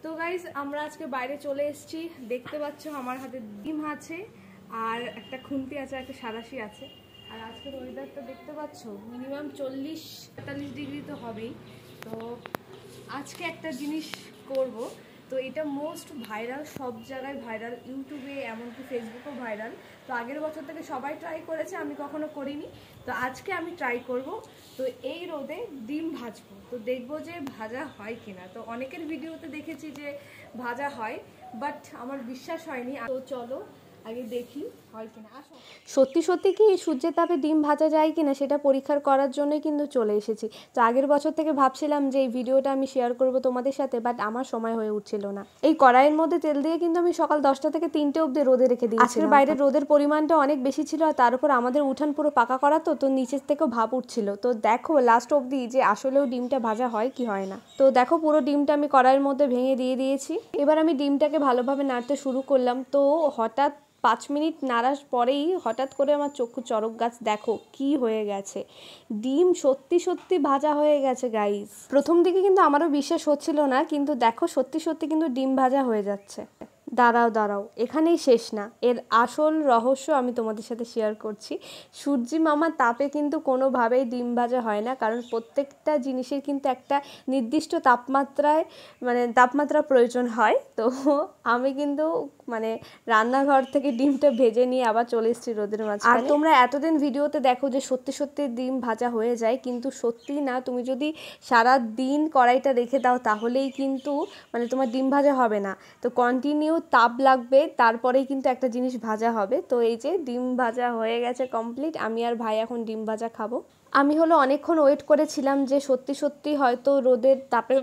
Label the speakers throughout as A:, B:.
A: তো গাইজ আমরা আজকে বাইরে চলে এসেছি, দেখতে পাচ্ছ আমার হাতে ডিম আছে আর একটা খুন্তি আছে, একটা সাঁড়াশি আছে। আর আজকের ওয়েদারটা দেখতে পাচ্ছ মিনিমাম 40-45 ডিগ্রি তো হবেই। তো আজকে একটা জিনিস করব, তো এটা মোস্ট ভাইরাল, সব জায়গায় ভাইরাল, ইউটিউবে এমনকি ফেসবুকেও ভাইরাল। তো আগের বছর থেকে সবাই ট্রাই করেছে, আমি কখনো করিনি, তো আজকে আমি ট্রাই করব। তো এই রোদে ডিম ভাজবো, তো দেখবো যে ভাজা হয় কিনা। তো অনেকের ভিডিওতে দেখেছি যে ভাজা হয়, বাট আমার বিশ্বাস হয়নি। তো চলো আগে দেখি হয় কিনা। আসো,
B: সত্যি সত্যি কি সূর্যের তাপে ডিম ভাজা যায় কিনা সেটা পরীক্ষার করার জন্যই কিন্তু চলে এসেছি। তো আগের বছর থেকে ভাবছিলাম যে এই ভিডিওটা আমি শেয়ার করব তোমাদের সাথে, বাট আমার সময় হয়ে উঠছিল না। এই কড়াইয়ের মধ্যে তেল দিয়ে কিন্তু আমি সকাল 10টা থেকে 3টে অবধি রোদে রেখে দিয়েছি। আজকের বাইরের রোদের পরিমাণটা অনেক বেশি ছিল, আর তার উপর আমাদের উঠান পুরো পাকা করা, তো নিচের থেকেও ভাপ উঠছিল। তো দেখো লাস্ট অবধি যে আসলেও ডিমটা ভাজা হয় কি হয় না। তো দেখো পুরো ডিমটা আমি কড়াইয়ের মধ্যে ভেঙে দিয়ে দিয়েছি। এবার আমি ডিমটাকে ভালোভাবে নাড়তে শুরু করলাম। তো হঠাৎ 5 মিনিট নাড়ার পরেই হঠাৎ করে আমার চক্ষু চড়ক গাছ, দেখো কি হয়ে গেছে। ডিম সত্যি সত্যি ভাজা হয়ে গেছে গাইস। প্রথম দিকে কিন্তু আমারও বিশ্বাস হচ্ছিল না, কিন্তু দেখো সত্যি সত্যি কিন্তু ডিম ভাজা হয়ে যাচ্ছে। দাঁড়াও, এখানেই শেষ না, এর আসল রহস্য আমি তোমাদের সাথে শেয়ার করছি। সূর্যি মামার তাপে কিন্তু কোনোভাবেই ডিম ভাজা হয় না, কারণ প্রত্যেকটা জিনিসের কিন্তু একটা নির্দিষ্ট তাপমাত্রা প্রয়োজন হয়। তো আমি কিন্তু রান্নাঘর থেকে ডিমটা ভেজে নিয়ে আবার চলে এসেছি রোদের মাঝখানে। আর তোমরা এতদিন ভিডিওতে দেখো যে সত্যি সত্যি ডিম ভাজা হয়ে যায়, কিন্তু সত্যি না। তুমি যদি সারা দিন কড়াইটা রেখে দাও তাহলেই কিন্তু তোমার ডিম ভাজা হবে না। তো কন্টিনিউ তাপ লাগবে, তারপরেই কিন্তু একটা জিনিস ভাজা হবে। তো এই যে ডিম ভাজা হয়ে গেছে কমপ্লিট। আমি আর ভাই এখন ডিম ভাজা খাবো। আমি অনেকক্ষণ ওয়েট করেছিলাম যে সত্যি সত্যি হয়তো রোদের তাপে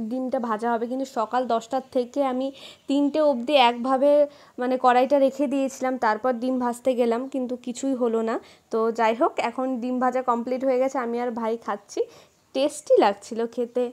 B: ডিমটা ভাজা হবে, কিন্তু সকাল 10টার থেকে আমি 3টে অবধি একভাবে কড়াইটা রেখে দিয়েছিলাম, তারপর ডিম ভাজতে গেলাম, কিন্তু কিছুই হলো না। তো যাই হোক, এখন ডিম ভাজা কমপ্লিট হয়ে গেছে, আমি আর ভাই খাচ্ছি। টেস্টি লাগছিল খেতে।